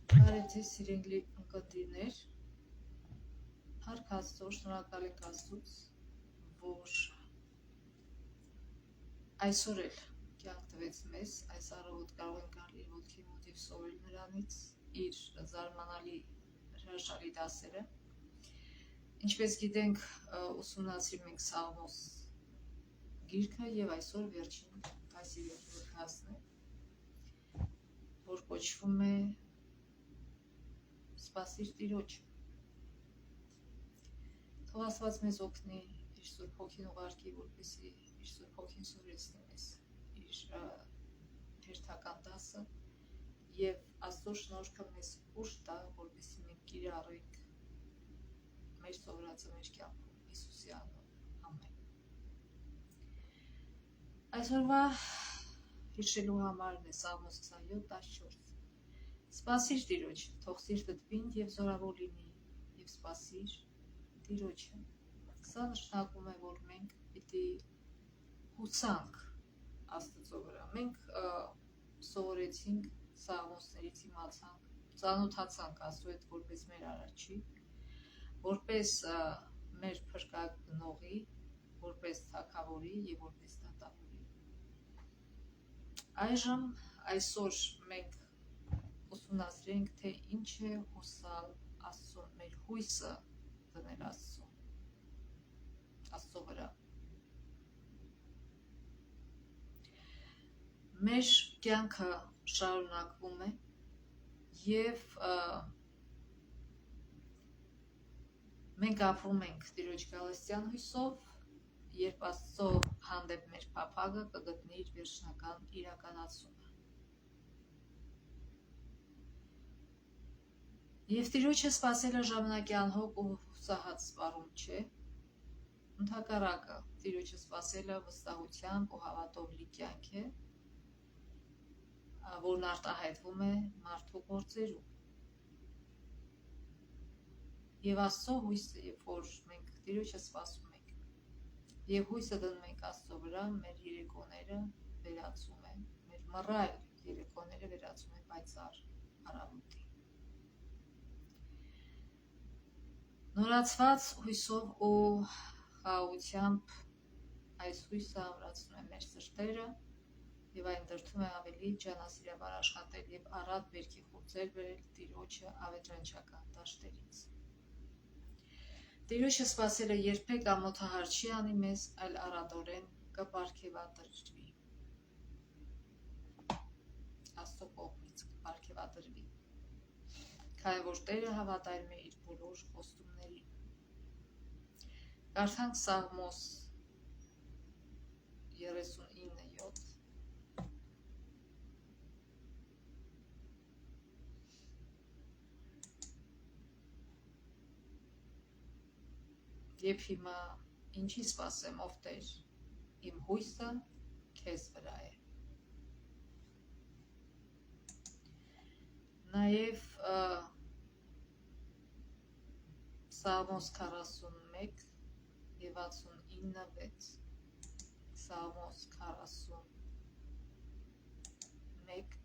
Բարև սիրելի ընկերներ, Փառք Աստծո, շնորհակալ ենք Աստծուց, որ այսօր էլ կյանք տվեց մեզ, այս առավոտ կարող ենք առնել իր ոտքի մոտ և սովորել նրանից իր զարմանալի հրաշալի դասերը։ Ինչպես գիտենք, ուսումնասիրում ենք Սաղմոս գիրքը և այսօր վերջին դասի վրդասն է, որ կոչվում է Սպասիր Տիրոջը։ Թող Աստված մեզ օգնի իր Սուրբ Հոգին ուղարկի, որպեսզի իր Սուրբ Հոգին սովորեցնի մեզ իր հերթական դասը և Աստծո շնորհքը մեզ ուժ տա, որպեսզի մենք կիրառենք մեր սովորածը մեր կյանքում Հիսուսի անունով։ Ամեն։ Այսօրվա հիշելու համարն է Սաղմոս 27:14։ Սպասիր Տիրոջը, թող սիրտդ պինդ և զորավոր լինի, և սպասիր Տիրոջը։ Սա նշանակում է, որ մենք պիտի հուսանք Աստծո վրա։ Մենք սովորեցինք Սաղմոսներից, իմացանք, ծանոթացանք Աստծո հետ որպես մեր առաջի, որպես մեր փրկագնողի, որպես թագավորի և որպես դատավորի։ Այժմ այսօր մենք ուսումնասիրենք, թե ինչ է հուսալ Աստծո, մեր հույսը դնել Աստծո վրա։ Մեր կյանքը շարունակվում է և մենք ապրում ենք Տիրոջ գալստյան հույսով, երբ Աստծո հանդեպ մեր փափագը կգտնի իր վերջնական իրականացումը։ Եվ Տիրոջը սպասելը ժամանակի անհոգ ու հուսահատ սպառում չէ, ընդհակառակը Տիրոջը սպասելը վստահությամբ ու հավատով լի կյանք է, որն արտահայտվում է մարդու գործերում։ Եվ Աստծո հույսը, երբ որ մենք Տիրոջը սպասում ենք և հույսը դնում ենք Աստծո վրա, մեր երեկոները վերածում է, մեր մռայլ երեկոները վերածում է պայծառ առավոտի։ Նորացված հույսով ու խաղաղությամբ այս հույսը ամրացնում է մեր սրտերը և այն դրդում է ավելի ջանասիրաբար աշխատել և առատ բերքի խուրձեր բերել Տիրոջը ավետարանչական դաշտերից։ Տիրոջը սպասելը երբեք ամոթահար չի անի մեզ, այլ առատորեն կպարգևատրվի։ Աստծո կողմից կպարգևատրվի, քանի որ Տերը հավատարիմ է իր բոլոր խոստումներին։ Կարդանք Սաղմոս 39:7։ Եվ հիմա ինչի սպասեմ, ով Տեր, իմ հույսը քեզ վրա է։ Նաև Սաղմոս 41 և 69:6։ Սաղմոս 41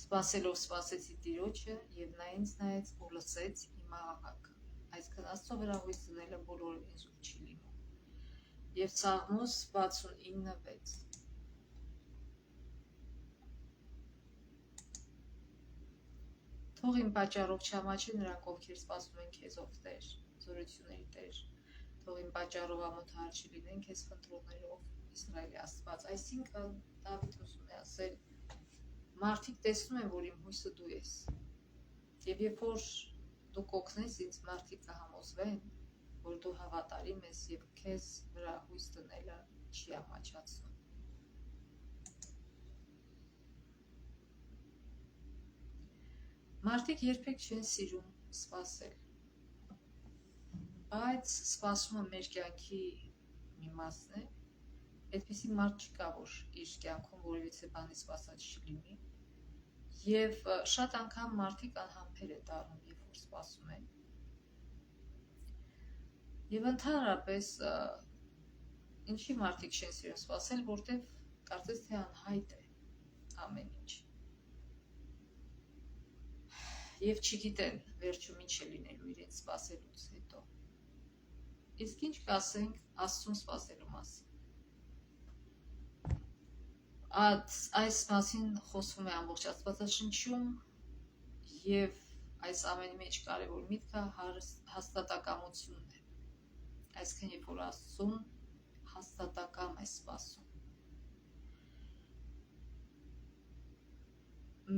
Սպասելով սպասեցի Տիրոջը, և նա ինձ նայեց ու լսեց իմ աղաղակը։ Այսինքն Աստծո վրա հույս դնելը բոլորովին զուտ չի լինում։ Եվ Սաղմոս 69:6 Թող իմ պատճառով չամաչեն նրանք, ովքեր սպասում են քեզ, ով Տեր, զորությունների Տեր, թող իմ պատճառով ամոթահար չլինեն քեզ փնտրողներով, Իսրայելի Աստված։ Այսինքն Դավիթ ուզում է ասել, մարդիկ տեսնում են, որ իմ հույսը դու ես, և երբ որ դու կօգնես ինձ, մարդիկ կհամոզվեն, որ դու հավատարիմ ես և քեզ վրա հույս դնելը չի ամաչացնում։ Մարդիկ երբեք չեն սիրում սպասել, բայց սպասումը մեր կյանքի մի մասն է։ Այդպիսի մարդ չկա, որ իր կյանքում որևիցե բանի սպասած չլինի, և շատ անգամ մարդիկ անհամբեր են դառնում, երբ որ սպասում են։ Եվ ընդհանրապես ինչի մարդիկ չեն սիրում սպասել, որտև կարծես թե անհայտ է ամեն ինչ։ Եվ չգիտեն վերջում ինչ է լինելու իրենց սպասելուց հետո։ Իսկ ինչ կասենք Աստծուն սպասելու մասին։ Այս մասին խոսվում է ամբողջ Աստվածաշնչում եւ այս ամենի մեջ կարևոր միտքը հաստատակամությունն է։ Այսինքն, երբ որ Աստծուն հաստատակամ է սպասում։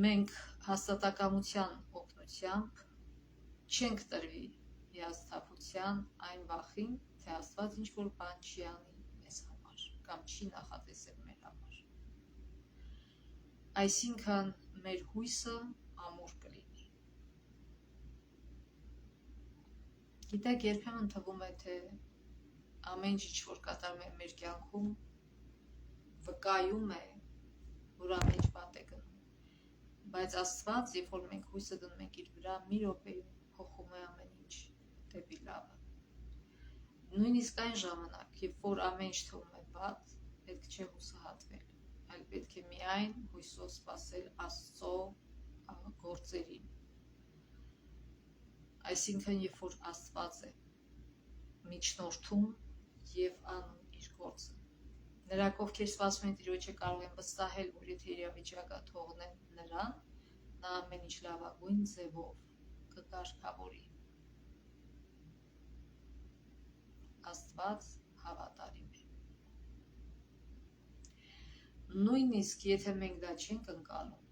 Մենք հաստատակամության օգնությամբ չենք տրվի հիասթափության այն վախին, թե Աստված ինչ-որ բան չի անի մեզ համար կամ չի նախատեսել մեր համար։ Այսինքն մեր հույսը ամուր կլինի։ Գիտեք, երբեմն թվում է, թե ամեն ինչ, որ կատարում է մեր կյանքում, վկայում է, որ ամեն ինչ վատ է գնում։ Բայց Աստված, երբ որ մենք հույսը դնում ենք իր վրա, մի րոպեում փոխում է ամեն ինչ դեպի լավը։ Նույնիսկ այն ժամանակ, երբ որ ամեն ինչ թվում է վատ, պետք չէ հուսահատվել, այլ պետք է միայն հույսով սպասել Աստծո գործերին։ Այսինքն, երբ որ Աստված է միջնորդում եւ անում իր գործը։ Նրանք, ովքեր սպասում են Տիրոջը, կարող են վստահել, որ եթե իրավիճակը թողնեն նրան, նա ամեն ինչ լավագույն ձևով կկարգավորի։ Աստված հավատարիմ է։ Նույնիսկ եթե մենք դա չենք ընկալում,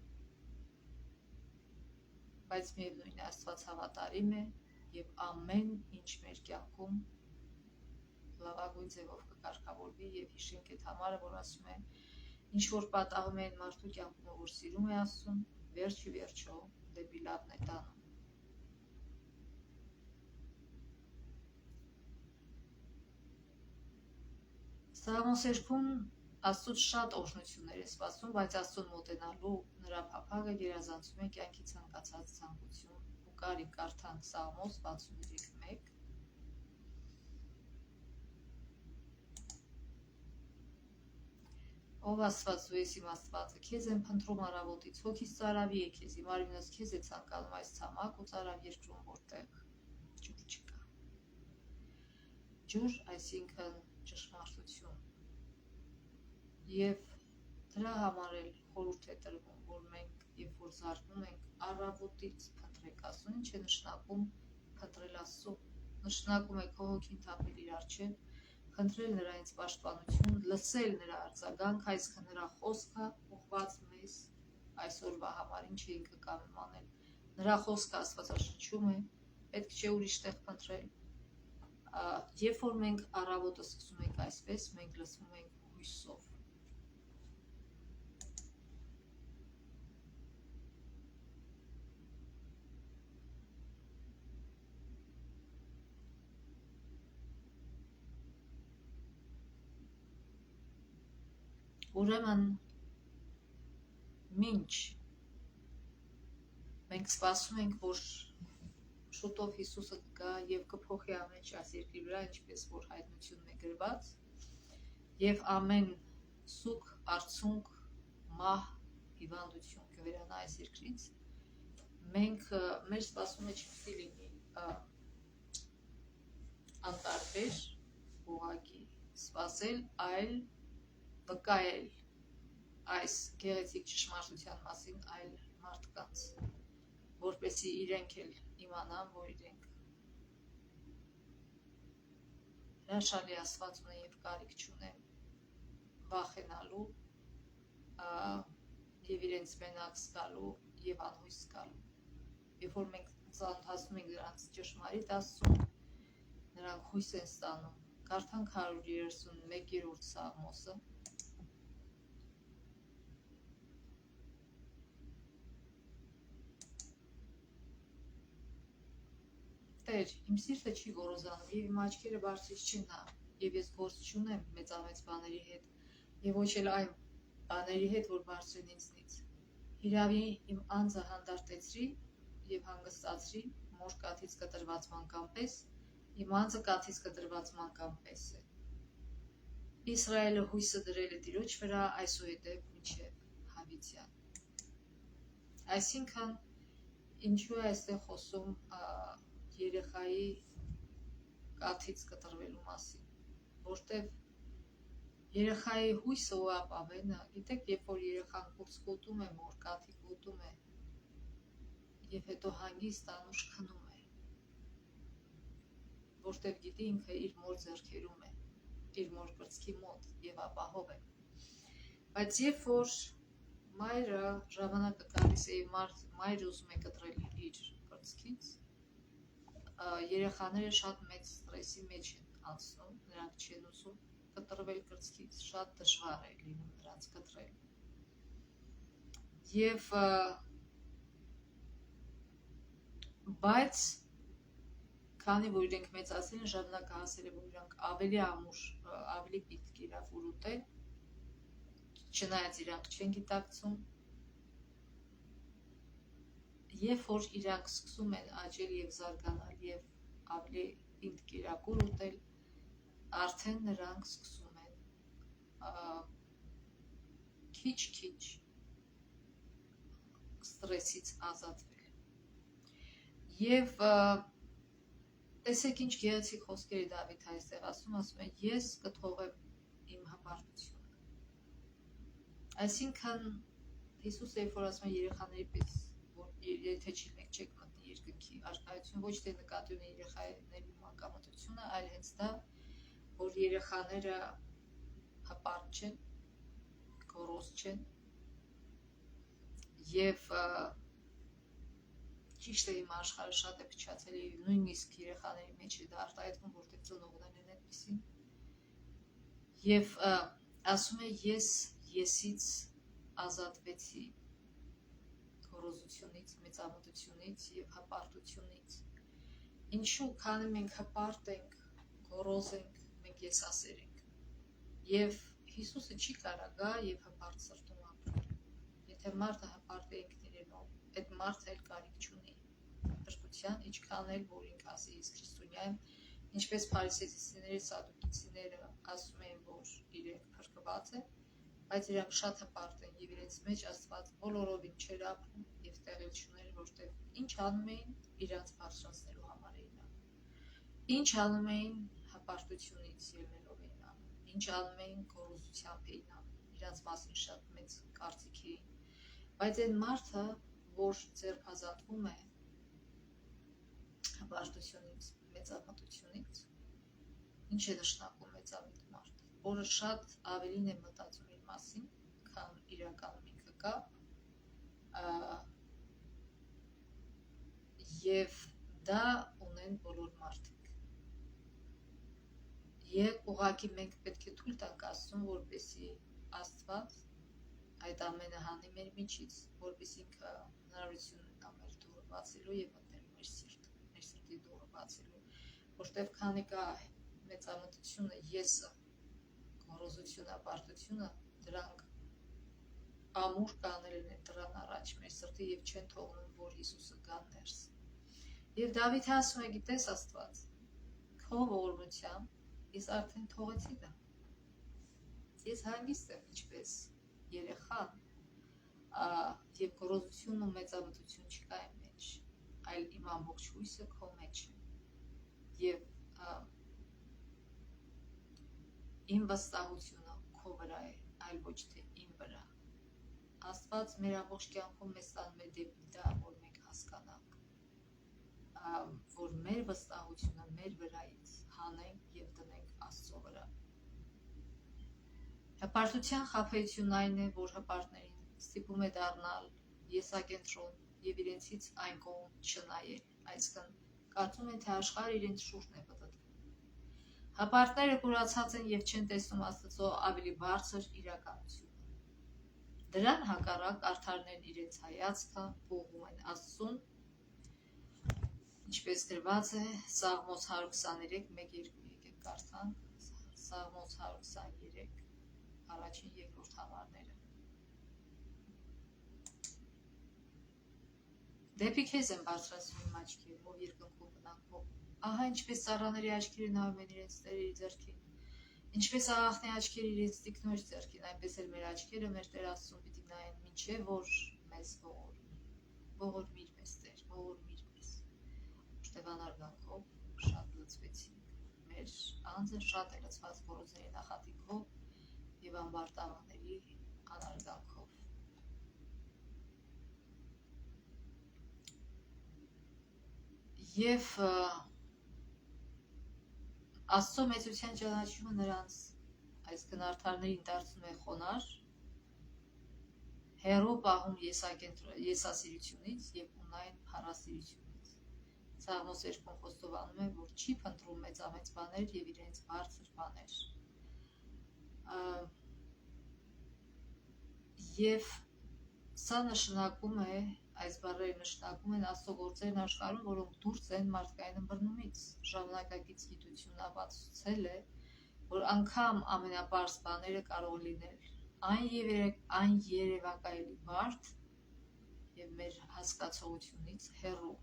բայց միևնույն է Աստված հավատարիմ է եւ ամեն ինչ մեր կյանքում լավագույն ձևով կկարգավորվի եւ հիշենք այդ համարը, որ ասում է, ինչ որ պատահում է այն մարդու կյանքում, որ սիրում է Աստծուն, վերջի վերջո դեպի լավն է տանում։ Սաղմոսերքում Աստծուց շատ օրհնություններ է սպասում, բայց Աստծուն մոտենալու նրա փափագը գերազանցում է կյանքի ցանկացած ցանկություն ու կարիք։ Կարդանք Սաղմոս 63:1։ Ով Աստված, դու ես իմ Աստվածը, քեզ եմ փնտրում առավոտից, հոգիս ծարավի է քեզ, իմ արյունս քեզ է ցանկանում այս ցամաք ու ծարավ երկրում, որտեղ ջուր չկա։ Ջուր, այսինքն ճշմարտություն։ Եվ դրա համար էլ խորհուրդ է տրվում, որ մենք, երբ որ զարթնում ենք, առավոտից փնտրեք Աստծուն, ինչ է նշանակում փնտրել Աստծուն։ Նշանակում է քո հոգին թափել իր առջև, խնդրել նրանից պաշտպանություն, լսել նրա արձագանք, այսինքն նրա խոսքը ուղղված մեզ այսօրվա համար, ինչ ենք կամում անել։ Նրա խոսքը Աստվածաշնչում է, պետք չէ ուրիշ տեղ փնտրել։ Երբ որ մենք առավոտը սկսում ենք այսպես, մենք լսվում ենք հույսով։ Ուրեմն, մինչ մենք սպասում ենք, որ շուտով Հիսուսը կգա եւ կփոխի ամեն ինչ այս երկրի վրա, ինչպես որ հայտնությունում է գրված, եւ ամեն սուգ, արցունք, մահ, հիվանդություն կվերանա այս երկրից, մենք մեր սպասումը չպիտի լինի անտարբեր, ուղղակի սպասել, այլ վկայել այս գեղեցիկ ճշմարտության մասին այլ մարդկանց, որպեսզի իրենք էլ իմանան, որ իրենք հրաշալի Աստված ունեն եւ կարիք չունեն վախենալու եւ իրենց մենակ զգալու եւ անհույս զգալու։ Երբ որ մենք ծանոթացնում ենք նրանց ճշմարիտ Աստծուն, նրանք հույս են ստանում։ Կարդանք 131-րդ Սաղմոսը։ Տեր, իմ սիրտը չի գոռոզանում, եւ իմ աչքերը բարձրից չեն նա, եւ ես գործ չունեմ մեծամեծ բաների հետ, եւ ոչ էլ այն բաների հետ, որ բարձր են ինձնից։ Հիրավի իմ անձը հանդարտեցրի եւ հանգստացրի, մոր կաթից կտրված մանկան պես, իմ անձը կաթից կտրված մանկան պես է։ Իսրայելը հույսը դրել է Տիրոջ վրա, այսուհետև մինչև հավիտյան։ Այսինքն, Ինչու է այստեղ խոսում երեխայի կաթից կտրվելու մասին, որտեվ երեխայի հույսը ու ապավենը, գիտեք, երբ որ երեխան կուրծք ուտում է, որ կաթիկ ուտում է եւ հետո հանգիստ անուշ քնում է, որտեվ գիտի ինքը իր մոր ձեռքերում է, իր մոր կրծքի մոտ եւ ապահով է, բայց երբ որ մայրը ժամանակը գալիս է եւ մայրը ուզում է կտրել իր կրծքից, երեխաները շատ մեծ ստրեսի մեջ են անցնում, նրանք չեն ուզում կտրվել կրծքից, շատ դժվար է լինում նրանց կտրել։ Եվ բայց քանի որ իրենք մեծացել են, ժամանակը հասել է, որ իրանք ավելի ամուր, ավելի պիտք իրավ ուր ուտել, չնայած իրանք չեն գիտակցում, երբ որ իրանք սկսում են աճել եւ զարգանալ եւ ավելի պիտք իրավ ուր ուտել, արդեն նրանք սկսում են քիչ-քիչ ստրեսից ազատվել։ Եվ տեսեք ինչ գեղեցիկ խոսքեր է Դավիթ այստեղ ասում է ես կթողեմ իմ հպարտությունը։ Այսինքն Հիսուսը երբ որ ասում է երեխաների պես, որ եթե չեք մտնի երկնքի առկայություն, ոչ թե նկատի ունի երեխաների մանկամտությունը, այլ հենց դա, որ երեխաները հպարտ չեն, գոռոզ չեն եւ ճիշտ է իմ աշխարհը շատ է փչացել եւ նույնիսկ երեխաների մեջ է դա արտահայտվում, որտեղ ծնողներն են այդպեսին եւ ասում է եսից ազատվեցի գոռոզությունից, մեծամտությունից եւ հպարտությունից։ Ինչու, քանի մենք հպարտ ենք, գոռոզ ենք, մենք եսասեր ենք եւ Հիսուսը չի կարա գա եւ հպարտ սրտում ապրել։ Եթե մարդը հպարտ է ինքն իրենով, այդ մարդը էլ կարիք չունի փրկության, ինչքան էլ որ ինքը ասի ես քրիստոնյա եմ, ինչպես փարիսեցիները, սադուկեցիները ասում են, որ իրենք փրկված են, բայց իրանք շատ հպարտ են եւ իրենց մեջ Աստված բոլորովին չէր ապրում եւ տեղի չուներ, որտեղ ինչ անում էին, իրանց բարձրացնելու համար էին անում։ Ինչ անում էին, հպարտությունից ելնելով էին անում։ Ինչ անում էին, գոռոզությամբ էին անում։ Իրանց մասին շատ մեծ կարծիք էին։ Բայց այն մարդը, որ ձերբազատվում է հպարտությունից, մեծամտությունից, ինչ է նշանակում մեծամիտ մարդ, որը շատ ավելին է մտածում իր մասին, քան իրականում ինքը կա, եւ դա ունեն բոլոր մարդիկ։ Եվ ուղղակի մենք պետք է թույլ տանք Աստծուն, որպեսզի Աստված այդ ամենը հանի մեր միջից, որպեսզի ինքը հնարավորություն ունենա մեր դուռը բացելու եւ մտնելու մեր սրտի դուռը բացելու, որտեվ քանի կա մեծամտությունը, եսը, գոռոզությունը, ապարտությունը, դրանք ամուր կանել են դրան առաջ մեր սրտի եւ չեն թողնում, որ Հիսուսը գա ներս։ Եվ Դավիթը ասում է, գիտես Աստված, քո ողորմությամբ ես արդեն թողեցի դա։ Ես հանգիստ եմ ինչպես երեխան, եւ գոռոզություն ու մեծամտություն չկա իմ մեջ, այլ իմ ամբողջ հույսը քո մեջ է։ Եվ իմ վստահությունը քո վրա է, այլ ոչ թե իմ վրա։ Աստված մեր ամբողջ կյանքում մեզ տանում է դեպի դա, որ մենք հասկանանք, որ մեր վստահությունը մեր վրայից հանենք եւ դնենք Աստծո վրա։ Հպարտության խաբեությունն այն է, որ հպարտներին ստիպում է դառնալ եսակենտրոն եւ իրենցից այն կողմ չնայել, այսինքն կարծում են, թե աշխարհը իրենց շուրջն է պտտվում։ Հպարտները կուրացած են եւ չեն տեսնում Աստծո ավելի բարձր իրականությունը։ Դրան հակառակ արդարներն իրենց հայացքը ուղղում են Աստծուն, ինչպես գրված է Սաղմոս 123:1-2, եկեք կարդանք Սաղմոս 123 առաջին երկրորդ համարները։ Դեպի քեզ են բարձրացնում իմ աչքերը, ով երկնքում բնակվող։ Ահա ինչպես ծառաների աչքերը նայում են իրենց Տերի ձեռքին, ինչպես աղախնի աչքերը իրենց տիկնոջ ձեռքին, այնպես էլ մեր աչքերը մեր Տեր Աստծուն պիտի նայեն, մինչև որ մեզ ողորմիր մեզ Տեր, անձը շատ է լցված գոռոզների նախատինքով և ամբարտավանների անարգանքով։ Եվ Աստծո մեծության ճանաչումը նրանց այս գնարդարներին դարձնում է խոնար, հեռու պահում եսասիրությունից և ունայն փառասիրությունից։ Սաղմոս 2-ում խոստովանում է, որ չի փնտրում մեծամեծ բաներ և իրենց բարձր բաներ։ Եվ սա նշանակում է, այս բառերը նշանակում են Աստծո գործերն աշխարհում, որոնք դուրս են մարդկային ըմբռնումից։ Ժամանակակից գիտությունն ապացուցել է, որ անգամ ամենապարզ բաները կարող լինել այն երևակայելի բարդ և մեր հասկացողությունից հեռու,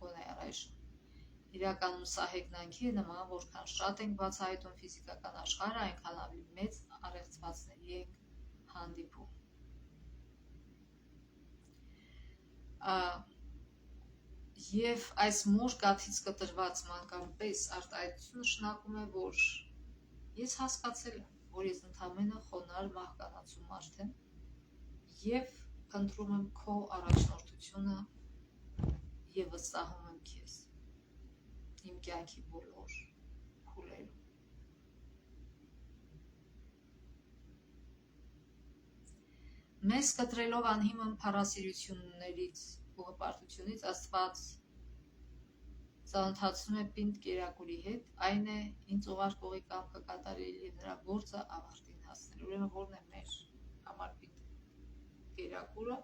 գոնե առայժմ։ Իրականում սա հեգնանքի է նման, որքան շատ ենք բացահայտում ֆիզիկական աշխարհը, այնքան ավելի մեծ առեղծվածների ենք հանդիպում։ Եվ այս մոր կաթից կտրված մանկան պես արտահայտությունը նշանակում է, որ ես հասկացել եմ, որ ես ընդամենը խոնար մահկանացու մարդ եմ և փնտրում եմ քո առաջնորդությունը և վստահում եմ քեզ իմ կյանքի բոլոր փուլերում։ Մեզ կտրելով անհիմն փառասիրություններից ու հպարտությունից Աստված ծանոթացնում է պինդ կերակուրի հետ, այն է ինձ ուղարկողի կամքը կատարել և նրա գործը ավարտին հասնել։ Ուրեմն որն է մեր համար պինդ կերակուրը?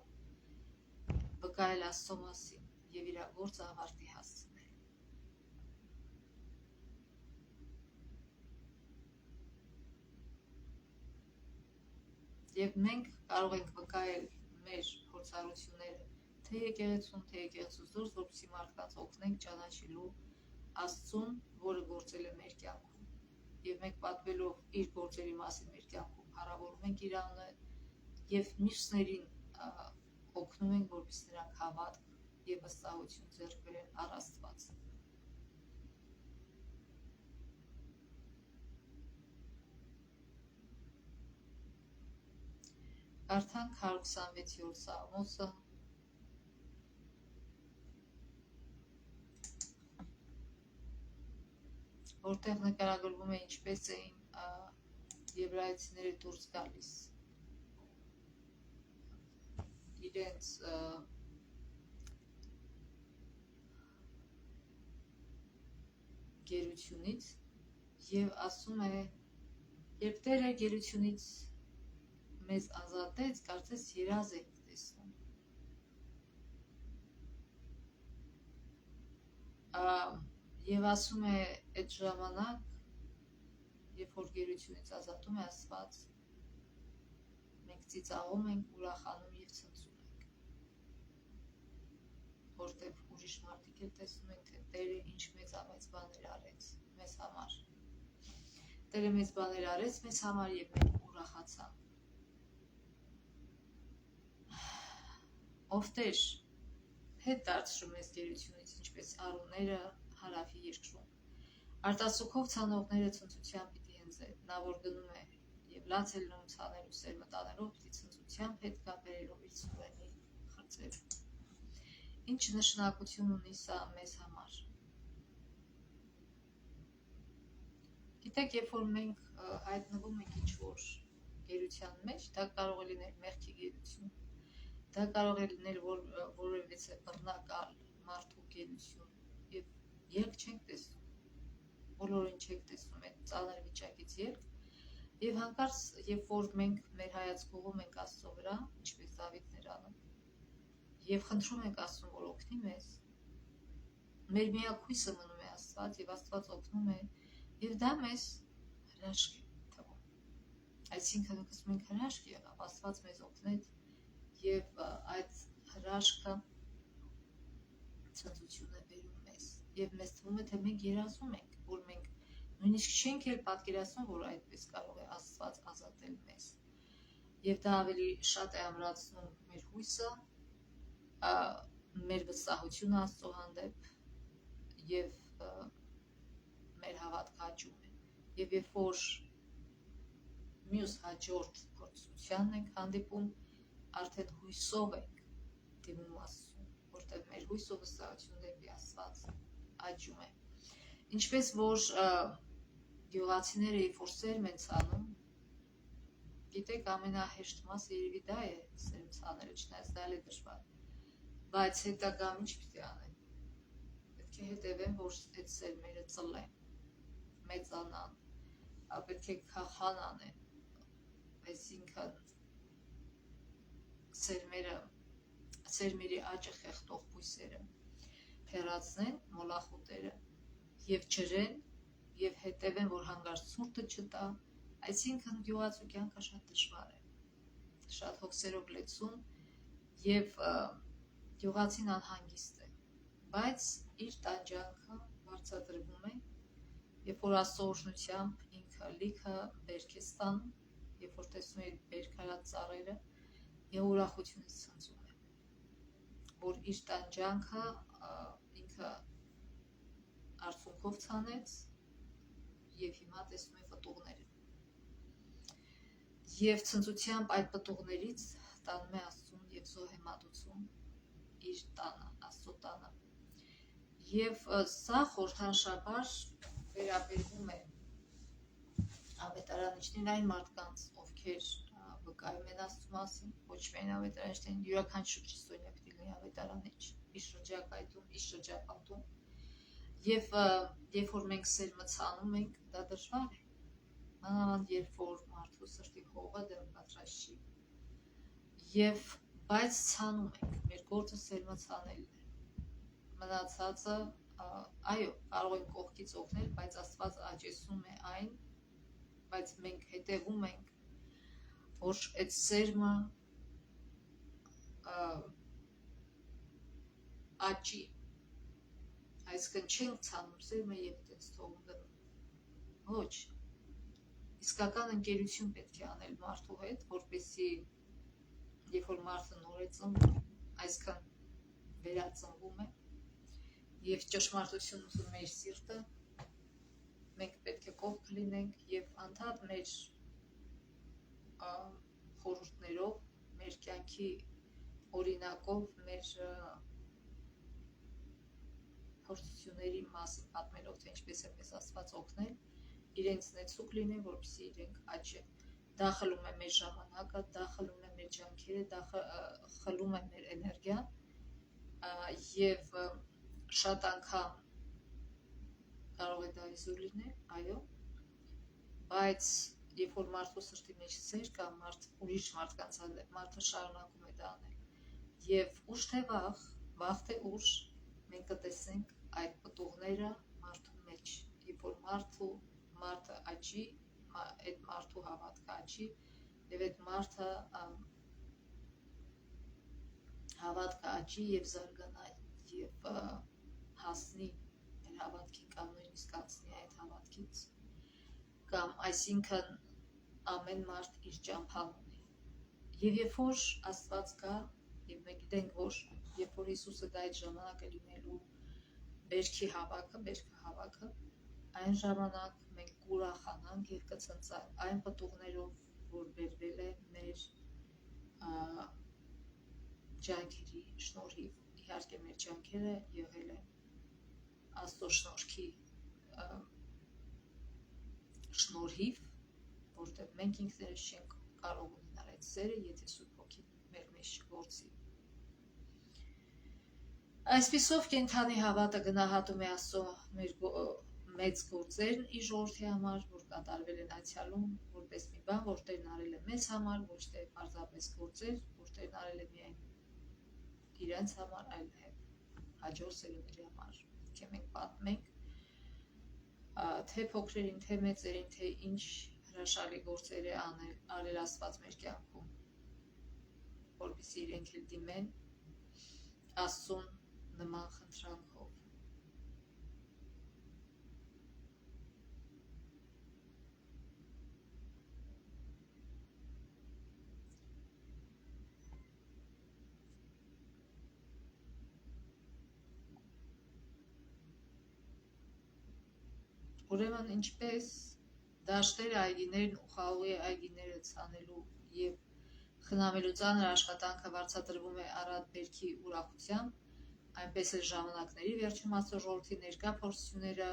Վկայել Աստծո մասին և իր գործը ավարտի հասցնել։ Եվ մենք կարող ենք վկայել մեր փորձառությունները թե եկեղեցում, թե եկեղեցուց դուրս, որպեսզի մարդկանց օգնենք ճանաչելու Աստծուն, որը գործել է մեր կյանքում։ Եվ մենք պատմելով իր գործերի մասին մեր կյանքում փառավորում ենք իր անունը և մյուսներին օգնում ենք, որպեսզի նրանք հավատք և վստահություն ձեռք բերեն առ Աստված։ Կարդանք 126-րդ Սաղմոսը, որտեղ նկարագրվում է ինչպես էին եբրայեցիները դուրս գալիս իրենց գերությունից և ասում է, երբ Տերը գերությունից մեզ ազատեց, կարծես երազ ենք տեսնում։ Եվ ասում է այդ ժամանակ, երբ որ գերությունից ազատում է Աստված, մենք ծիծաղում ենք, ուրախանում և ցնծում ենք, որտեղ ուրիշ մարդիկ էլ տեսնում են, թե Տերը ինչ մեծամեծ բաներ արեց մեզ համար։ Տերը մեծ բաներ արեց մեզ համար և մենք ուրախացանք։ Ով Տեր հետ դարձրում ես գերությունից, ինչպես արուները հարավի երկրում։ Արտասուքով ցանողները ցնծությամբ պիտի հնձեն, նա որ գնում է և լաց է լինում ցանելու սեր մտանելով, պիտի ցնծությամբ հետ գա բերելով իր սուրենի խրձերը։ Ինչ նշանակություն ունի սա մեզ համար։ Գիտեք, երբ որ մենք հայտնվում ենք ինչ-որ գերության մեջ, դա կարող է լինել մեղքի գերություն, դա կարող է լինել որևէ բռնակալ մարդու գերություն և ելք չենք տեսնում, բոլորին չենք տեսնում այդ ծանր վիճակից ելք և հանկարծ, երբ որ մենք մեր հայացքը ուղղում ենք Աստծո վրա, ինչպես Դավիթն էր անում, և խնդրում ենք Աստծուն, որ օգնի մեզ, մեր միակ հույսը մնում է Աստված և Աստված օգնում է և դա մեզ հրաշք է թվում։ Այսինքն ասում ենք հրաշք եղավ, Աստված մեզ օգնեց և այդ հրաշքը ցնծություն է բերում մեզ և մեզ թվում է, թե մենք երազում ենք, որ մենք նույնիսկ չենք էլ պատկերացնում, որ այդպես կարող է Աստված ազատել մեզ։ Եվ դա ավելի շատ է ամրացնում մեր հույսը, մեր վստահությունը Աստծո հանդեպ և մեր հավատքը աճում է։ Եվ երբ որ մյուս հաջորդ փորձությանն ենք հանդիպում, արդեն հույսով ենք դիմում Աստծուն, որտեղ մեր հույսը վստահություն դեպի Աստված աճում է։ Ինչպես որ գյուղացիները երբ որ սերմ են ցանում, գիտեք, ամենահեշտ մասը երևի դա է, սերմ ցանելը, չնայած դա էլ է դժվար, բայց հետագամ ինչ պիտի անեն։ Պետք է հետևեն, որ այդ սերմերը ծլեն, մեծանան, պետք է քախան անեն, այսինքն սերմերի աճը խեղդող բույսերը հեռացնեն, մոլախոտերը եւ ջրեն եւ հետևեն, որ հանկարծ ցուրտը չտա, այսինքն գյուղացու կյանքը շատ դժվար է, շատ հոգսերով լեցուն եւ գյուղացին անհանգիստ է, բայց իր տանջանքը բարձրադրվում է, երբ որ Աստծո օրհնությամբ ինքը լիքը բերք է ստանում, երբ որ տեսնում է բերքարած ծառերը եւ ուրախությունից ցնծում է, որ իր տանջանքը ինքը արցունքով ցանեց եւ հիմա տեսնում է պտուղները։ Եվ ցնծությամբ այդ պտուղներից տանում է Աստծուն եւ զոհ է մատուցում իր տանը, Աստծո տանը։ Եվ սա խորհրդանշաբար վերաբերվում է ավետարանիչներին այն մարդկանց, ովքեր վկայում են Աստծո մասին, ոչ միայն ավետարանիչներին, յուրաքանչյուր քրիստոնյա պետք է լինի ավետարանիչ իր շրջակայքում, իր շրջապատում։ Եվ երբ որ մենք սերմը ցանում ենք, դա դժվար է, մանավանդ երբ որ մարդու սրտի հողը դեռ պատրաստ չի։ Եվ բայց ցանում ենք, մեր գործը սերմը ցանելն է։ Մնացածը, այո, կարող ենք կողքից օգնել, բայց Աստված աճեցնում է այն, բայց մենք հետևում ենք, որ այդ սերմը աճի, այսինքն չենք ցանում սերմը եւ այդպես թողում դնում։ Ոչ, իսկական ընկերություն պետք է անել մարդու հետ, որպեսզի երբ որ մարդը նոր է ծնվում, այսինքն վերածնվում է եւ ճշմարտությունն ուզում մեր սիրտը, մենք պետք է կողք լինենք եւ անդադ մեր խորհուրդներով, մեր կյանքի օրինակով, մեր փորձությունների մասին պատմելով, թե ինչպես է մեզ Աստված օգնել, իրենց նեցուկ լինեն, որպեսզի իրենք աճեն։ Դա խլում է մեր ժամանակը, դա խլում է մեր ջանքերը, դա խլում է մեր էներգիան եւ շատ անգամ կարող է դա իզուր լինել, այո, բայց երբ որ մարդու սրտի մեջ սեր կա, ուրիշ մարդկանց հանդեպ, մարդը շարունակում է դա անել եւ ուշ թե վաղ թե ուշ մենք կտեսնենք այդ պտուղները մարդու մեջ, երբ որ մարդը աճի, այդ մարդու հավատքը աճի եւ այդ մարդը հավատքը աճի եւ զարգանա եւ հասնի մեր հավատքին կամ նույնիսկ անցնի այդ հավատքից, կամ այսինքն ամեն մարդ իր ճամփան ունի։ Եվ երբ որ Աստված գա, եւ մենք գիտենք, որ երբ որ Հիսուսը գա, այդ ժամանակը լինելու բերքի հավաքը, այն ժամանակ մենք կուրախանանք եւ կցնծանք այն պտուղներով, որ բերվել է մեր ջանքերի շնորհիվ։ Իհարկե մեր ջանքերը եղել են Աստծո շնորհքի շնորհիվ, որտեղ մենք ինքներս չենք կարող ունենալ այդ սերը, եթե Սուրբ Հոգին մեր մեջ չգործի։ Այսպիսով կենդանի հավատը գնահատում է Աստծո մեր մեծ գործերն իր ժողովրդի համար, որ կատարվել են անցյալում, որպես մի բան, որ Տերն արել է մեզ համար, ոչ թե պարզապես գործեր, որ Տերն արել է միայն իրենց համար, այլ նաև հաջորդ սերունդների համար։ Պետք է մենք պատմենք, թե փոքրերին, թե մեծերին, թե ինչ հրաշալի գործեր է արել Աստված մեր կյանքում, որպեսզի իրենք էլ դիմեն Աստծուն նման խնդրանքով։ Ուրեմն ինչպես Դաշտերը, այգիներն ու խաղողի այգիները ցանելու և խնամելու ծանր աշխատանքը վարձատրվում է առատ բերքի ուրախությամբ, այնպես էլ ժամանակների վերջում Աստծո ժողովրդի ներկա փորձությունները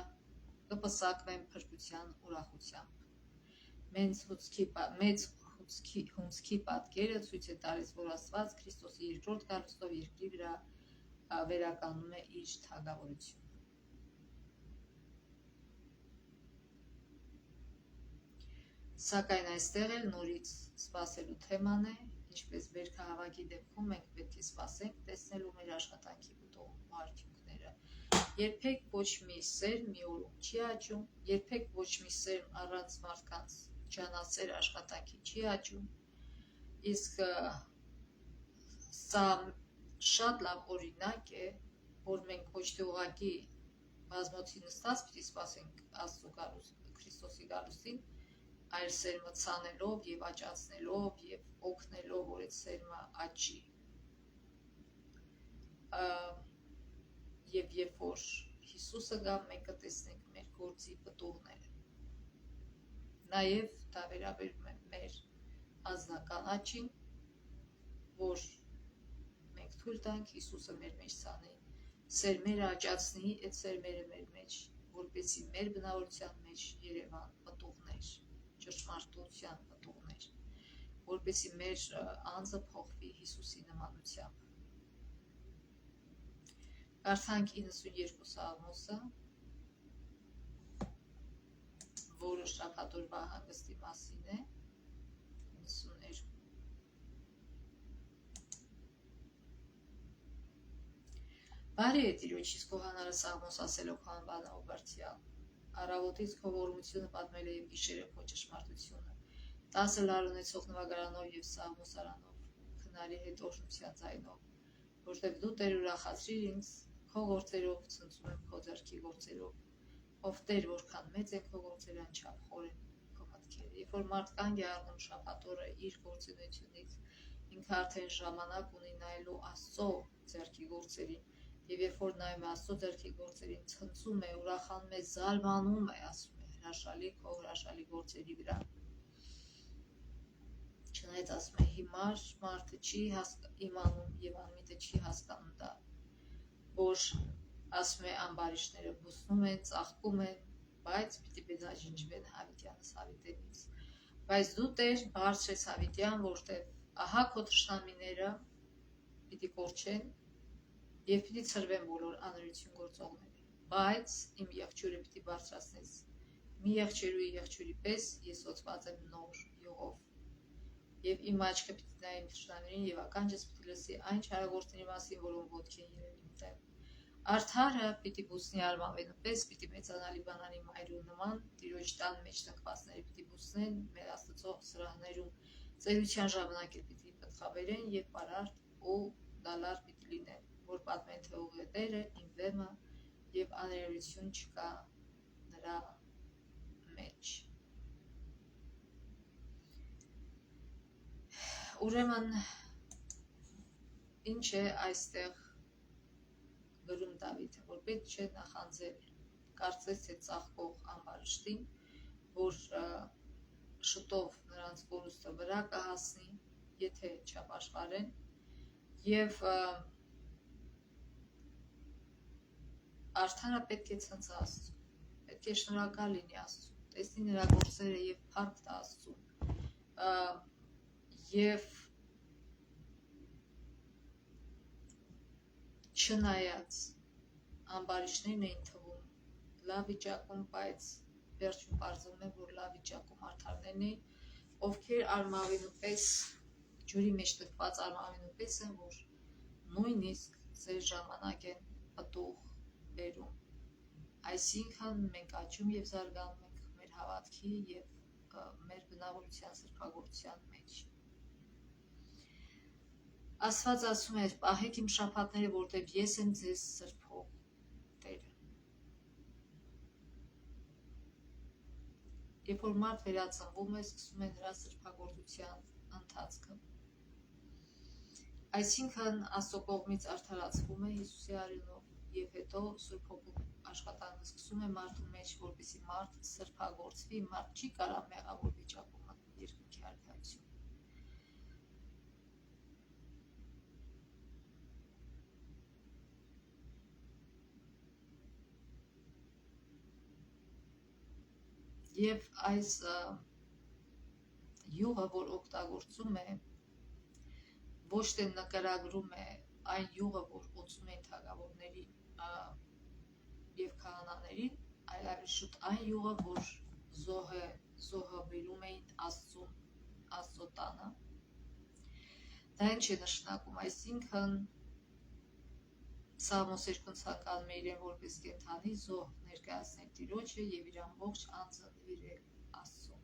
կպսակվեն փրկության ուրախությամբ։ Մեծ հունձքի պատկերը ցույց է տալիս, որ Աստված Քրիստոսի երկրորդ գալուստով երկրի վրա վերականգնում է իր թագավորությունը։ Սակայն այստեղ էլ նորից սպասելու թեման է, ինչպես բերքահավաքի դեպքում մենք պետք է սպասենք տեսնելու մեր աշխատանքի պտուղ արդյունքները։ Երբեք ոչ մի սերմ մի օրում չի աճում, երբեք ոչ մի սերմ առանց մարդկանց ջանասեր աշխատանքի չի աճում, իսկ սա շատ լավ օրինակ է, որ մենք ոչ թե ուղղակի բազմոցի նստած պիտի սպասենք Աստծո Քրիստոսի գալուստին, այլ սերմը ցանելով և աճացնելով և օգնելով, որ այդ սերմը աճի։ Եվ երբ որ Հիսուսը գա, մենք կտեսնենք մեր գործի պտուղները։ Նաև դա վերաբերում է մեր անձնական աճին, որ մենք թույլ տանք Հիսուսը մեր մեջ ցանի, սերմերը աճացնի այդ սերմերը մեր մեջ, որպեսզի մեր բնավորության մեջ երևան պտուղներ, ճշմարտության պտուղներ, որպեսզի մեր անձը փոխվի Հիսուսի նմանությամբ։ Կարդանք 92 Սաղմոսը, որը շաբաթօրվա հանգստի մասին է, 92։ Բարի է Տիրոջից քո հանարը Սաղմոս ասելով քո անվանով բարձյալ, առավոտից քո ողորմությունը պատմել է և գիշերը քո ճշմարտությունը, 10 լար ունեցող նվագարանով և սաղմոսարանով, քնարի հետ օրհնության ձայնով, որտև դու Տեր ուրախացրիր ինձ, քո գործերով ցնծում եմ քո ձեռքի գործերով, ով Տեր, որքան մեծ են քո գործերը, անչափ խոր են քո մտքերը։ Երբ որ մարդ կանգ է առնում շաբաթ օրը իր գործունեությունից, ինքը արդեն ժամանակ ունի նայելու Աստծո ձեռքի գործերին, եւ երբ որ նայում է Աստծո ձեռքի գործերին, ցնծում է, ուրախանում է, զարմանում է, ասում է հրաշալի քո հրաշալի գործերի վրա։ Չնայած ասում է հիմար մարդը չի իմանում եւ անմիտը չի հասկանում դա, որ ասում է ամբարիշները բուսնում են, ծաղկում են, բայց պիտի բեզաջնջվեն հավիտյանս հավիտենից։ Բայց դու Տեր բարձր ես հավիտյան, որտեվ ահա քո թշնամիները պիտի կորչեն եւ պիտի ցրվեն բոլոր անօրություն գործողները, բայց իմ եղջյուրը պիտի բարձրացնես։ Մի եղջերուի եղջյուրի պես ես ոցված եմ նոր յուղով։ Եվ իմ աչքը պիտի նայի իմ թշնամիներին եւ ականջս պիտի լսի այն չարագործների մասին, որոնք ոտքի են ելել իմ դեմ։ Արդարը պիտի բուսնի արմավենու պես, պիտի մեծանալի բանանի մայրու նման, Տիրոջ տան մեջ տնկվածները պիտի բուսնեն, մեր Աստծո սրահներում ծերության ժամանակ էլ պիտի պտղաբերեն եւ պարարտ ու դալար պիտի լինեն, որ պատմեն թե ուղղետերը իմ վեմը եւ աներելություն չկա նրա մեջ։ Ուրեմն ինչ է այստեղ գրում Դավիթը, որ պետք չէ նախանձել, կարծես թե ծաղկող ամբարիշտին, որ շուտով նրանց կորուստը վրա կհասնի, եթե չապաշխարեն, եւ արդարը պետք է ցնցի Աստծուն, պետք է շնորհակալ լինի Աստծուն, տեսնի նրա գործերը եւ փառք տա Աստծուն, եւ չնայած ամբարիշներն էին թվում լավ վիճակում, բայց վերջում պարզվում է, որ լավ վիճակում արդարներն էին, ովքեր արմավենու պես, ջուրի մեջ տկված արմավենու պես են, որ նույնիսկ ձեր ժամանակ են պտուղ բերում։ Այսինքն մենք աճում եւ զարգանում ենք մեր հավատքի եւ մեր բնավորության սրբագործության մեջ։ Աստված ասում է. «Պահեք իմ շաբաթները, որտեղ ես եմ ձեզ սրբող Տերը»։ Երբ որ մարդ վերածնվում է, սկսում է նրա սրբագործության ընթացքը։ Այսինքն Աստծո կողմից արդարացվում է Հիսուսի արյունով եւ հետո Սուրբ Հոգու աշխատանքը սկսում է մարդու մեջ, որպեսզի մարդ սրբագործվի, մարդ չի կարող մեղավոր վիճակում մտնել երկնքի արքայություն։ Եվ այս յուղը, որ օգտագործում է, ոչ թե նկարագրում է այն յուղը, որ օծում էին թագավորներին եւ քահանաներին, այլ ավելի շուտ այն յուղը, որ զոհաբերում էին Աստծո տանը։ Դա ինչ է նշանակում, այսինքն Սաղմոս 2-ն ցանկանում է իրեն որպես կենդանի զոհ ներկայացնել Տիրոջը եւ իր ամբողջ անձը նվիրել Աստծուն։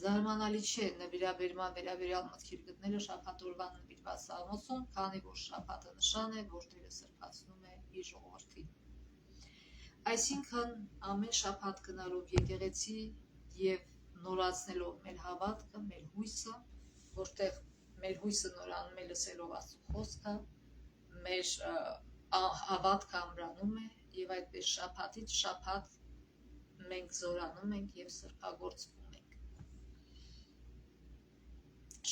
Զարմանալի չէ նվիրաբերման վերաբերյալ մտքեր գտնելը շաբաթ օրվան նվիրված Սաղմոսում, քանի որ շաբաթը նշան է, որ Տերը սրբացնում է իր ժողովրդին։ Այսինքն ամեն շաբաթ գնալով եկեղեցի եւ նորացնելով մեր հավատքը, մեր հույսը, որտեղ մեր հույսը նորանում է լսելով Աստծո խոսքը, մեր հավատքը ամրանում է եւ այդպես շաբաթից շաբաթ մենք զորանում ենք եւ սրբագործվում։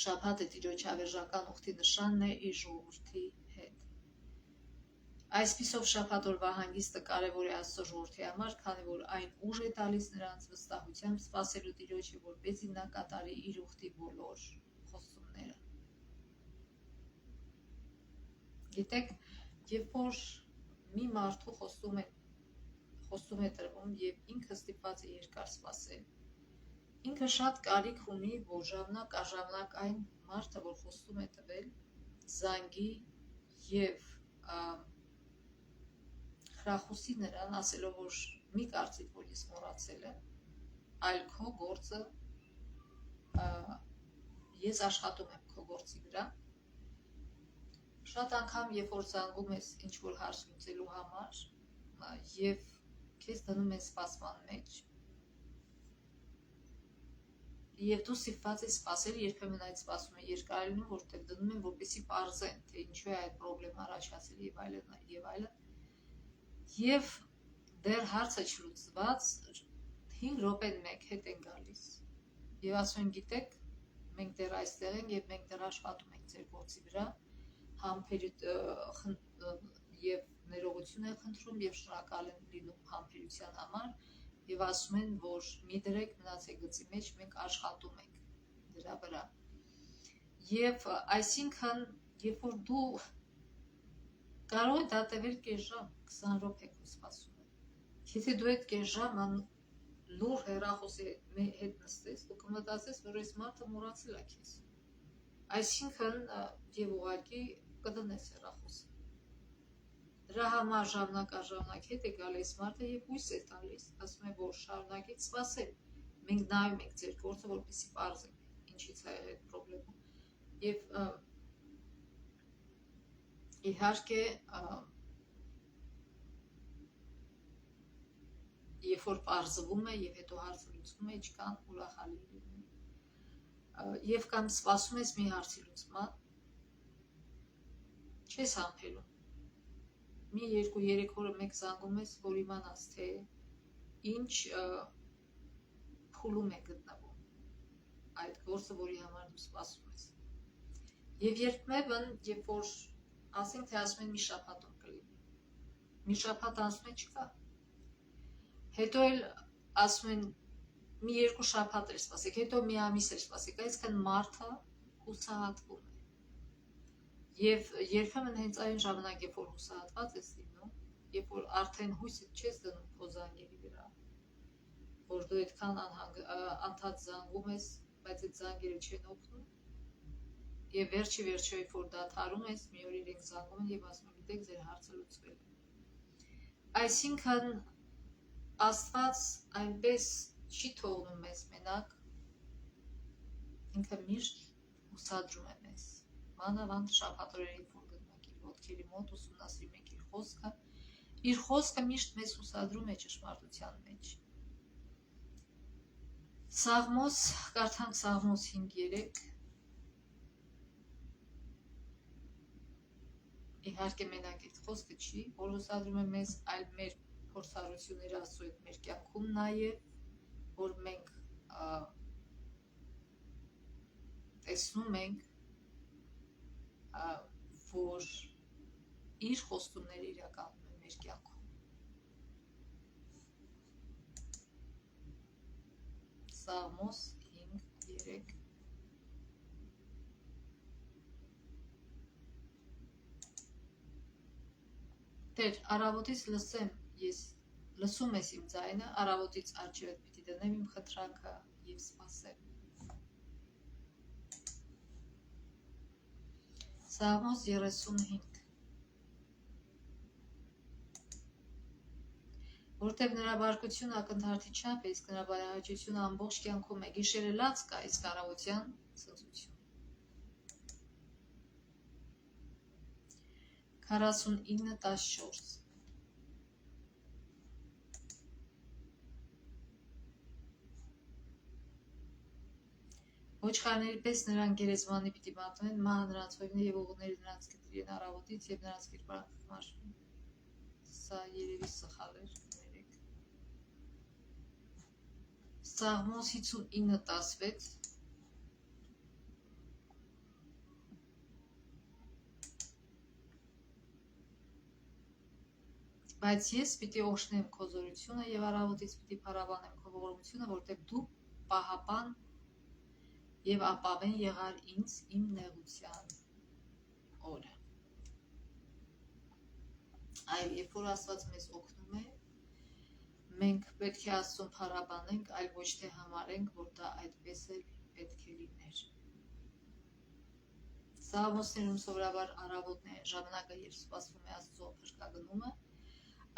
Շաբաթը Տիրոջ հավերժական ուխտի նշանն է իր ժողովրդի հետ։ Այսպիսով շաբաթ օրվա հանգիստը կարևոր է Աստծո ժողովրդի համար, քանի որ այն ուժ է տալիս նրանց վստահությամբ սպասելու Տիրոջը, որպեսզի նա կատարի իր ուխտի բոլոր խոստումները։ Գիտեք, երբ որ մի մարդու խոստում է տրվում եւ ինքը ստիպված է երկար սպասել, ինքը շատ կարիք ունի, որ ժամանակ այն մարդը, որ խոստում է տվել, զանգի եւ խրախուսի նրան, ասելով, որ մի կարծիք, որ ես մոռացել եմ, այլ քո գործը ես աշխատում եմ քո գործի վրա։ Շատ անգամ, երբ որ զանգում ես ինչ-որ հարց լուծելու համար եւ քեզ դնում են սպասման մեջ, եւ դու ստիպված ես սպասել, երբեմն այդ սպասումը երկար լինում, որտեղ դնում են, որպեսզի պարզեն, թե ինչու է այդ խնդրեմ առաջացել եւ այլն եւ այլն։ Եվ դեռ հարցը չլուծված 5 րոպեն մեկ հետ են գալիս։ Եվ ասում են, գիտեք, մենք դեռ այստեղ ենք եւ մենք դեռ աշխատում ենք ձեր գործի վրա, եւ ներողություն են խնդրում եւ շնորհակալ են լինում համբերության համար եւ ասում են, որ մի դրեք մնացեք գծի մեջ, մենք աշխատում ենք դրա վրա։ Եվ այսինքն, երբ որ դու կարող է դատվել կես ժամ, 20 րոպե քո սպասում է։ Եթե դու այդ կես ժամը լուր հեռախոսի հետ նստես, դու կմտածես, որ այս մարդը մոռացել է քեզ։ Այսինքն, եւ ուղղակի կդնես հեռախոսը։ Դրա համար ժամանակ հետ է գալիս այս մարդը եւ հույս է տալիս, ասում է, որ շարունակեք սպասել։ Մենք նայում ենք ձեր գործը, որպեսզի պարզենք ինչից է այդ խնդրումը։ Եվ իհարկե, երբ որ պարզվում է եւ հետո հարցը լուծվում է, ինչքան ուրախալի լինում։ Եվ կամ սպասում ես մի հարցի լուծման, չես համբերում։ Մի 2-3 օրը մեկ զանգում ես, որ իմանաս, թե ինչ փուլում է գտնվում այդ գործը, որի համար դու սպասում ես։ Եվ երբեմն, երբ որ ասենք, թե ասում են մի շաբաթում կլինի, մի շաբաթ անցնում է չկա։ Հետո էլ ասում են մի 2 շաբաթ էր սպասեք, հետո մի ամիս էր սպասեք, այսինքն մարդը հուսահատվում է։ Եվ երբեմն հենց այն ժամանակ, երբ որ հուսահատված ես լինում, երբ որ արդեն հույսդ չես դնում քո զանգերի վրա, որ դու այդքան անդադ զանգում ես, բայց այդ զանգերը չեն օգնում, եւ վերջի վերջո երբ որ դադարում ես, մի օր իրենք զանգում են եւ ասում են, գիտեք, ձեր հարցը լուծվել է։ Այսինքն Աստված այնպես չի թողնում մեզ մենակ, ինքը միշտ հուսադրում է մեզ։ Մանավանդ շաբաթօրերին, որ գնում ենք իր ոտքերի մոտ, ուսումնասիրում ենք իր խոսքը միշտ մեզ հուսադրում է ճշմարտության մեջ։ Սաղմոս, կարդանք Սաղմոս 5:3, իհարկե մենակ այդ խոսքը չի, որ հուսադրում է մեզ, այլ մեր փորձառությունները Աստծո հետ մեր կյանքում նաև, որ մենք տեսնում ենք, որ իր խոստումները իրականում են մեր կյանքում։ Սաղմոս 5:3 Տեր, առավոտից լսում ես իմ ձայնը, առավոտից առջևդ պիտի դնեմ իմ խնդրանքը և սպասեմ։ Սաղմոս 35 Որտև նրա բարկությունը ակնթարթի չափ է, իսկ նրա բարեհաճությունը ամբողջ կյանքում է, գիշերը լաց կա, իսկ առավոտյան ցնծություն։ 49:14 Ոչխարների պես նրանք գերեզմանի պիտի մատնվեն, մահը նրանց հովին է և ուղիները նրանց կտրի են առավոտից և նրանց կերպարանքը կմաշվի։ Սա երևի սխալ էր, ներեք։ Սաղմոս 59:16 Բայց ես պիտի օժնեմ քո զորությունը և առավոտից պիտի փառաբանեմ քո ողորմությունը, որտև դու պահապան և ապավեն եղար ինձ իմ նեղության օրը։ Այո, երբ որ Աստված մեզ օգնում է, մենք պետք է Աստծուն փառաբանենք, այլ ոչ թե համարենք, որ դա այդպես էլ պետք է լիներ։ Սաղմոսներում սովորաբար առավոտն է ժամանակը, երբ սպասվում է Աստծո փրկագնումը։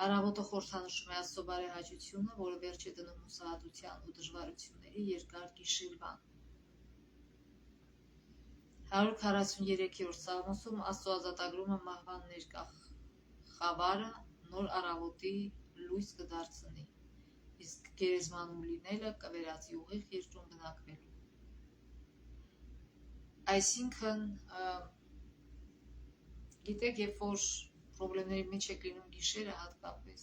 Առավոտը խորհրդանշում է Աստծո բարեհաճությունը, որը վերջ է դնում հուսահատության ու դժվարությունների երկար գիշերվան։ 143-րդ Սաղմոսում Աստծո ազատագրումը մահվան ներկա խավարը նոր առավոտի լույս կդարձնի, իսկ գերեզմանում լինելը կվերածի ուղիղ երկրում բնակվելու։ Այսինքն, գիտեք, երբ որ պրոբլեմների մեջ եք լինում գիշերը, հատկապես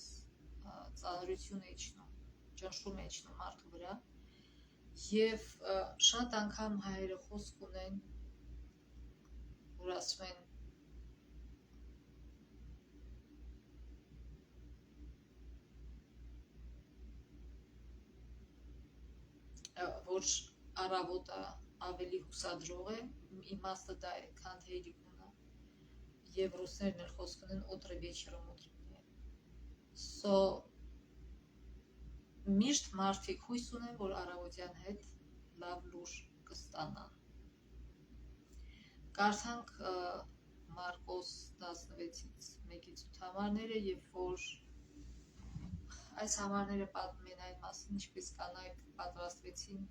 ծանրություն է իջնում, ճնշում է իջնում մարդու վրա, և շատ անգամ հայերը խոսք ունեն, որ ասում են որ առավոտը ավելի հուսադրող է, իմաստը դա է, քան թե իրիկունը, և ռուսներն էլ խոսք ունեն «Ուտրը вечером мудренее»։ Միշտ մարդիկ հույս ունեն, որ առավոտյան հետ լավ լուր կստանան։ Կարդանք Մարկոս 16-ից 1-8 համարները, երբ որ այս համարները պատմում են այն մասին, ինչպես կանայք պատրաստվեցին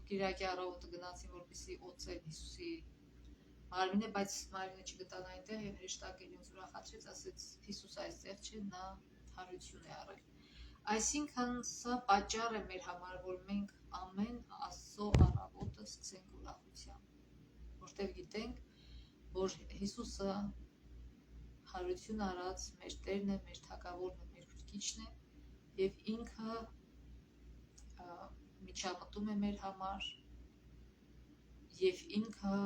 կիրակի առավոտը գնացին, որպեսզի օծեն Հիսուսի մարմինը, բայց մարմինը չգտան այնտեղ և հրեշտակը ինձ ուրախացրեց, ասեց Հիսուս այստեղ չէ, նա թարություն է առել։ Այսինքն սա պատճառ է մեր համար, որ մենք ամեն Աստծո առավոտը սկսենք ուրախությամբ, որտեղ գիտենք, որ Հիսուսը հարություն արած մեր Տերն է, մեր Թագավորն է, մեր Փրկիչն է, և ինքը միջամտում է մեր համար, և ինքը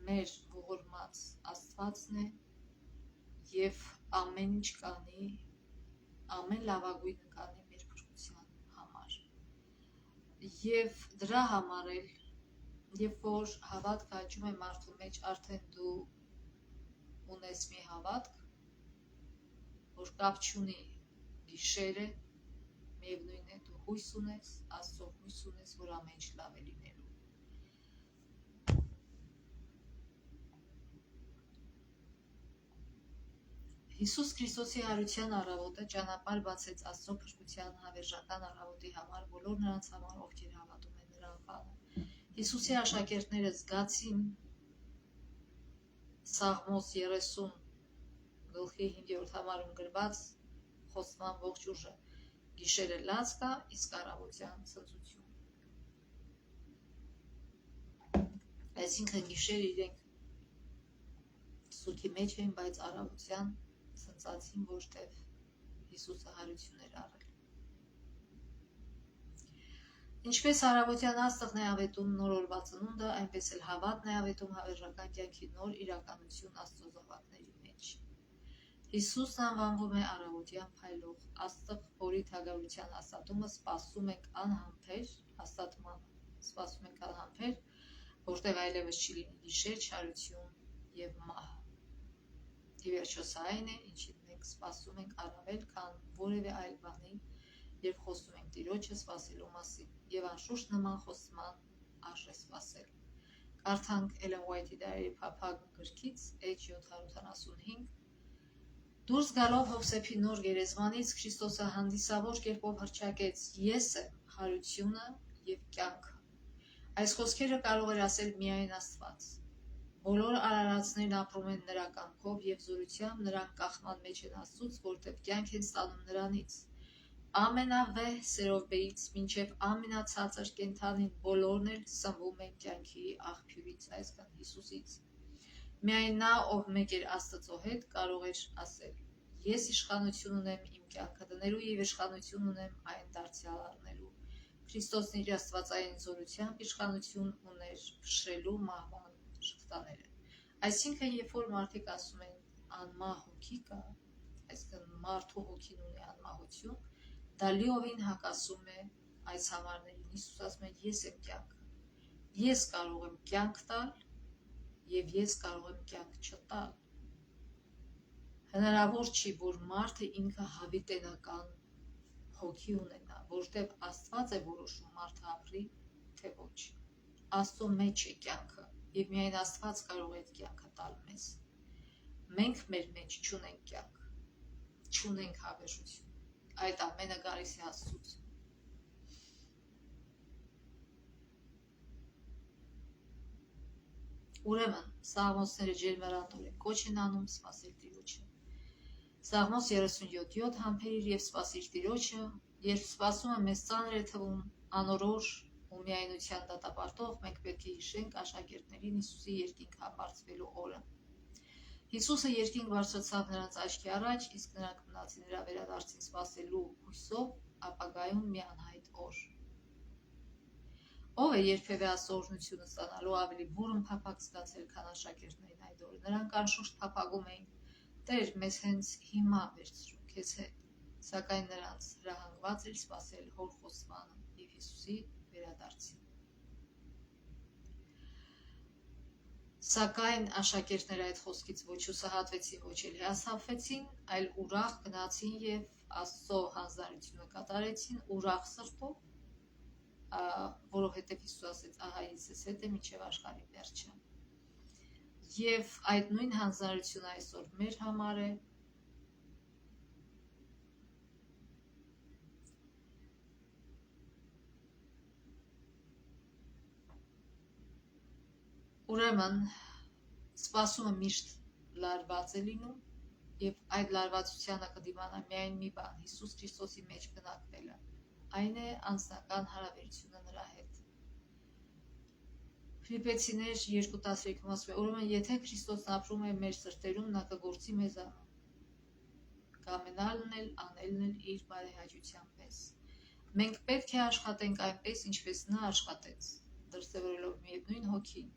մեր ողորմած Աստվածն է, և ամեն ինչ կանի, ամեն լավագույնը կանի մեր փրկության համար։ Եվ դրա համար էլ, երբ որ հավատքը աճում է մարդու մեջ, արդեն դու ունես մի հավատք, որ կապ չունի գիշերը, միևնույն է, դու հույս ունես, Աստծո հույս ունես, որ ամեն ինչ լավ է լինելու։ Հիսուս Քրիստոսի հարության առավոտը ճանապարհ բացեց Աստծո փրկության հավերժական առավոտի համար բոլոր նրանց համար, ովքեր հավատում են նրա անվանը։ Հիսուսի աշակերտները զգացին Սաղմոս 30 գլխի 5-րդ համարում գրված խոստման ողջ ուժը, Գիշերը լաց կա, իսկ առավոտյան ցնծություն։ Այսինքն գիշեր իրենք սուքի մեջ էին, բայց առավոտյան ցնծացին, որտև Հիսուսը հարություն էր առել։ Ինչպես առավոտյան աստղն է ավետում նոր օրվա ծնունդը, այնպես էլ հավատն է ավետում հավերժական կյանքի նոր իրականություն Աստծո զավակների մեջ։ Հիսուսն անվանվում է առավոտյան փայլող աստղ, որի թագավորության հաստատումը սպասում ենք անհամբեր, որտեղ այլևս չի լինի գիշեր, չարություն եւ մահ։ Ի վերջո սա այն է, ինչին մենք սպասում ենք առավել, քան որևէ այլ բանի, երբ խոսում ենք Տիրոջը սպասելու մասին, եւ անշուշտ նման խոսման արժե սպասել։ Կարդանք Էլեն Ուայթի դարերի փափագ գրքից H 775։ Դուրս գալով Հովսեփի նոր գերեզմանից Քրիստոսը հանդիսավոր կերպով հռչակեց. «Ես եմ հարությունը եւ կյանքը»։ Այս խոսքերը կարող էր ասել միայն Աստված։ Բոլոր արարածներն ապրում են նրա կամքով եւ զորությամբ նրանք կախման մեջ են Աստծուց, որտեղ կյանք են ստանում նրանից։ Ամենավեհ սերովբեից մինչև ամենացածր կենդանին բոլորն էլ սնվում են կյանքի աղբյուրից, այսինքն Հիսուսից։ Միայն նա, ով մեկ էր Աստծո հետ, կարող էր ասել. «Ես իշխանություն ունեմ իմ կյանքը դնելու եւ իշխանություն ունեմ այն դարձյալ առնելու»։ Քրիստոսն իր աստվածային զորությամբ իշխանություն ուներ փշրելու մահվան շղթաները։ Այսինքն, երբ որ մարդիկ ասում են անմահ հոգի կա, այսինքն մարդու հոգին ունի անմահություն, դա լիովին հակասում է այս համարներին։ Հիսուս ասում է. «Ես եմ կյանքը։ Ես կարող եմ կյանք տալ եւ ես կարող եմ կյանք չտալ»։ Հնարավոր չի, որ մարդը ինքը հավիտենական հոգի ունենա, որտեղ Աստված է որոշում մարդը ապրի, թե ոչ։ Աստծո մեջ է կյանքը եւ միայն Աստված կարող է այդ կյանքը տալ մեզ։ Մենք մեր մեջ չունենք կյանք, չունենք հավերժություն։ Այդ ամենը գալիս է Աստծուց։ Ուրեմն, Սաղմոսները ջերմեռանդորեն կոչ են անում սպասել Տիրոջը։ Սաղմոս 37:7 համբերիր եւ սպասիր Տիրոջը, երբ սպասումը մեզ ծանր է թվում, անորոշ ու միայնության դատապարտող, մենք պետք է հիշենք աշակերտներին Հիսուսի երկինք հապարծվելու օրը։ Հիսուսը երկինք բարձրացավ նրանց աչքի առաջ, իսկ նրանք մնացին նրա վերադարձին սպասելու հույսով ապագայում մի անհայտ օր։ Ով է երբևէ Աստծո օրհնությունը ստանալու ավելի բուռն փափագ զգացել, քան աշակերտներին այդ օրը։ Նրանք անշուշտ փափագում էին. «Տեր, մեզ հենց հիմա վերցրու քեզ հետ», սակայն նրանց հրահանգված էր սպասել Հոր խոստմանը եւ Հիսուսի վերադարձին։ Սակայն աշակերտները այդ խոսքից ոչ հուսահատվեցին, ոչ էլ հիասթափվեցին, այլ ուրախ գնացին եւ Աստծո հանձնարարությունը կատարեցին ուրախ սրտով, որովհետեւ Հիսուս ասեց. «Ահա ես ձեզ հետ եմ մինչեւ աշխարհի վերջը»։ Եվ այդ նույն հանձնարարությունը այսօր մեր համար է։ Ուրեմն, սպասումը միշտ լարված է լինում եւ այդ լարվածությանը կդիմանա միայն մի բան՝ Հիսուս Քրիստոսի մեջ բնակվելը։ Այն է անձնական հարաբերությունը նրա հետ։ Ֆիլիպեցիներ 2:13-ում ասում է. «Ուրեմն, եթե Քրիստոսն ապրում է մեր սրտերում, նա կգործի մեզանում, կամենալն էլ, անելն էլ իր բարեհաճության պես»։ Մենք պետք է աշխատենք այնպես, ինչպես նա աշխատեց, դրսևորելով միևնույն հոգին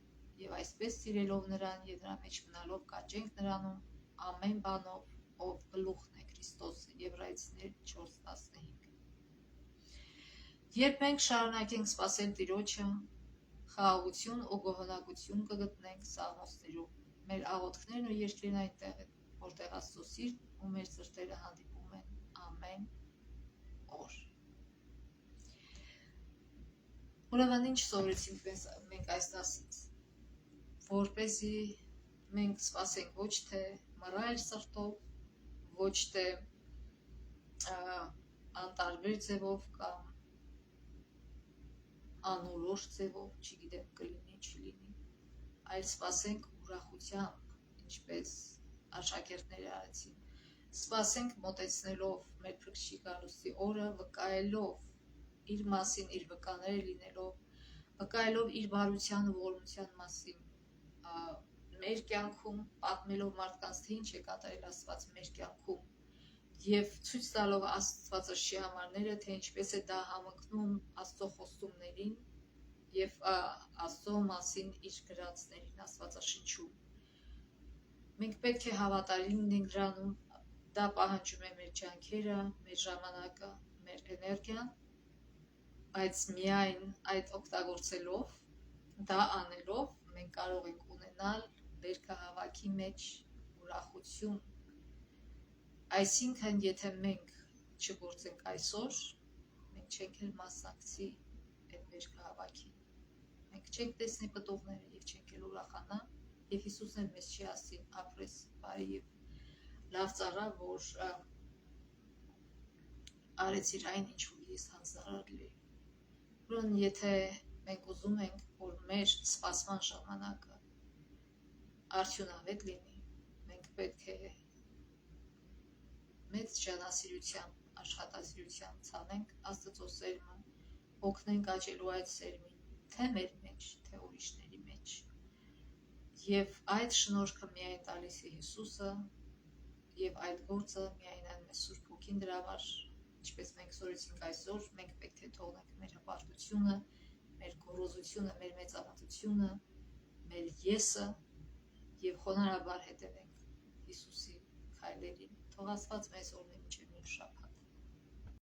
եւ այսպես սիրելով նրան եւ նրա մեջ մնալով կաճենք նրանում ամեն բանով, ով գլուխն է Քրիստոսը։ Եբրայեցիներ 4:15։ Երբ մենք շարունակենք սպասել Տիրոջը, խաղաղություն ու գոհունակություն կգտնենք Սաղմոսներում։ Մեր աղոթքներն ու երգերն այնտեղ են, որտեղ Աստծո սիրտն ու մեր սրտերը հանդիպում են ամեն օր։ Ուրեմն, ինչ սովորեցինք մենք այս դասից, որպեսզի մենք սպասենք ոչ թե մռայլ սրտով, ոչ թե անտարբեր ձևով կամ անորոշ ձևով, չգիտեմ, կլինի, չլինի, այլ սպասենք ուրախությամբ, ինչպես աշակերտները արեցին։ Սպասենք մոտեցնելով մեր Փրկչի գալուստի օրը, վկայելով իր մասին, իր վկաները լինելով, վկայելով իր բարության ու ողորմության մասին, մեր կյանքում, պատմելով մարդկանց, թե ինչ է կատարել Աստված մեր կյանքում, եւ ցույց տալով Աստվածաշի համարները, թե ինչպես է դա համընկնում Աստծո խոստումներին եւ Աստծո մասին իր գրածներին Աստվածաշնչում։ Մենք պետք է հավատարիմ լինենք դրանում, դա պահանջում է մեր ջանքերը, մեր ժամանակը, մեր էներգիան, բայց միայն այդ օգտագործելով, դա անելով, մենք կարող ենք ունենալ բերքահավաքի մեջ ուրախություն։ Այսինքն, եթե մենք չգործենք այսօր, մենք չենք էլ մասնակցի այդ բերքահավաքին։ Մենք չենք տեսնի պտուղները եւ չենք էլ ուրախանա, եւ Հիսուսն էլ մեզ չի ասի ապրես բարի եւ լավ ծառա, որ արեցիր այն, ինչ որ ես հանձնարարել էի։ Ուրեմն, եթե մենք ուզում ենք, որ մեր սպասման ժամանակը արդյունավետ լինի, մենք պետք է մեծ ջանասիրությամբ, աշխատասիրությամբ ցանենք Աստծո սերմը, օգնենք աճելու այդ սերմին, թե մեր մեջ, թե ուրիշների մեջ։ Եվ այդ շնորհքը միայն տալիս է Հիսուսը, եւ այդ գործը միայն այն մեծ Սուրբ Հոգին դրա համար, ինչպես մենք զորեցինք այսօր, մենք պետք է թողնենք մեր հպարտությունը, մեր գոռոզությունը, մեր մեծամտությունը, մեր եսը եւ խոնարհաբար հետևենք Հիսուսի քայլերին։ Թող Աստված մեզ օրհնի մինչև մյուս շաբաթ։